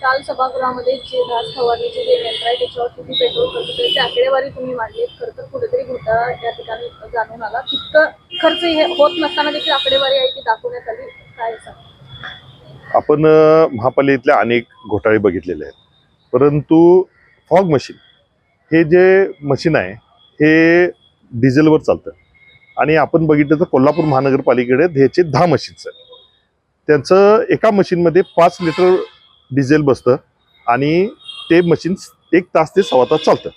काल सभागृहामध्ये जे डास फवारणीचे जे यंत्र आहे त्याच्यावर किती पेट्रोल खर्च होते त्याची आकडेवारी तुम्ही मांडली. खरं तर कुठेतरी घोटाळा या ठिकाणी जाणून आला. तितकं खर्च हे होत नसताना देखील आकडेवारी आहे ती दाखवण्यात आली. काय सांग आपण महापालिकेतले अनेक घोटाळे बघितलेले आहेत, परंतु फॉग मशीन हे जे मशीन आहे हे डिझेलवर चालतं आणि आपण बघितलं तर कोल्हापूर महानगरपालिकेकडे ह्याचे 10 मशीन्स आहेत. त्यांचं एका मशीनमध्ये 5 लिटर डिझेल बसतं आणि ते मशीन 1 तास ते सव्वा तास चालतं.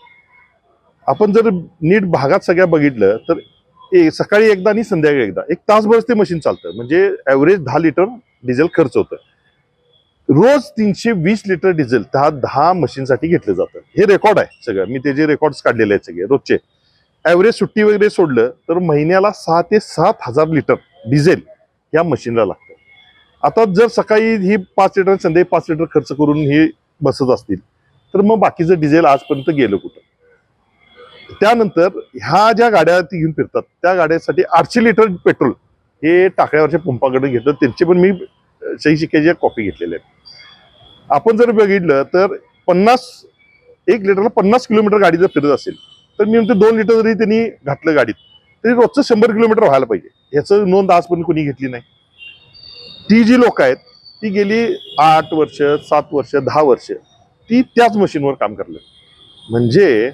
आपण जर नीट भागात सगळ्या बघितलं तर सकाळी एकदा आणि संध्याकाळी एकदा 1 तासभर ते मशीन चालतं, म्हणजे ॲव्हरेज 10 लिटर डिझेल खर्च होतं. रोज 320 लिटर डिझेल त्या 10 मशीनसाठी घेतलं जातं. हे रेकॉर्ड आहे सगळं, मी त्याचे रेकॉर्ड्स काढलेले आहेत सगळे रोजचे. ॲव्हरेज सुट्टी वगैरे सोडलं तर महिन्याला 6 ते 7 हजार लिटर डिझेल या मशीनला लागतं. आता जर सकाळी ही 5 लिटर संध्याकाळी 5 लिटर खर्च करून हे बसत असतील तर मग बाकीचं डिझेल आजपर्यंत गेलं कुठं. त्यानंतर ह्या ज्या गाड्या ती घेऊन फिरतात त्या गाड्यासाठी 800 लिटर पेट्रोल हे टाकळ्यावरच्या पंपाकडे घेतलं. त्यांचे पण मी सही शिक्क्याच्या कॉपी घेतलेल्या आहेत. आपण जर बघितलं तर 1 लिटरला 50 किलोमीटर गाडी जर फिरत असेल तर मी म्हणतो 2 लिटर जरी त्यांनी घातलं गाडीत तरी रोजचं 100 किलोमीटर व्हायला पाहिजे. ह्याचं नोंद आजपर्यंत कोणी घेतली नाही. ती जी लोक आहेत ती गेली 8 वर्ष 7 वर्ष 10 वर्ष ती त्याच मशीनवर काम करले. म्हणजे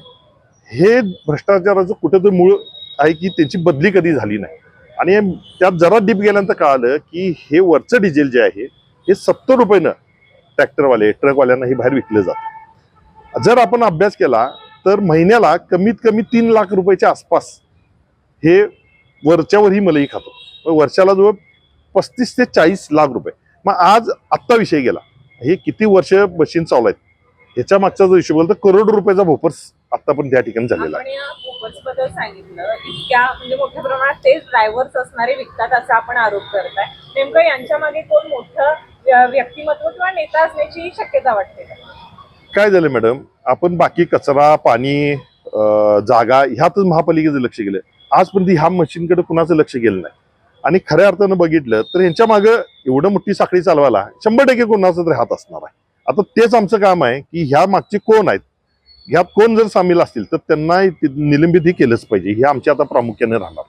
हे भ्रष्टाचाराचं कुठेतरी मूळ आहे की त्याची बदली कधी झाली नाही. आणि त्यात जरा डीप गेल्यानंतर कळालं की हे वरचं डिझेल जे आहे हे 70 रुपयानं ट्रॅक्टरवाले ट्रकवाल्यांना हे बाहेर विकलं जातं. जर आपण अभ्यास केला तर महिन्याला कमीत कमी 3 लाख रुपयाच्या आसपास हे वरच्यावर ही मलई खातो. वर्षाला जवळ 35 ते 40 लाख रुपये. मग आज आत्ता विषय गेला, हे किती वर्ष मशीन चालू आहेत ह्याच्या मागचा जो हिशोब तर करोड रुपयाचा भोपर्स आता पण त्या ठिकाणी झालेला आहे. बद्दल सांगितलं इतक्या म्हणजे मोठ्या प्रमाणात तेच ड्रायव्हर्स असणारे विकतात असा आपण आरोप करताय. नेमकं यांच्या मागे कोण मोठं व्यक्तिमत्व किंवा नेता असण्याची शक्यता वाटते? काय झालं मॅडम, आपण बाकी कचरा पाणी जागा ह्यातच महापालिकेचं लक्ष गेलं. आजपर्यंत ह्या मशीनकडे कुणाचं लक्ष गेलं नाही. आणि खऱ्या अर्थानं बघितलं तर यांच्या मागं एवढं मोठी साखळी चालवायला 100% कोणाचा तरी हात असणार आहे. आता तेच आमचं काम आहे की ह्या मागचे कोण आहेत, ह्यात कोण जर सामील असतील तर त्यांना निलंबितही केलंच पाहिजे. हे आमच्या आता प्रामुख्याने राहणार.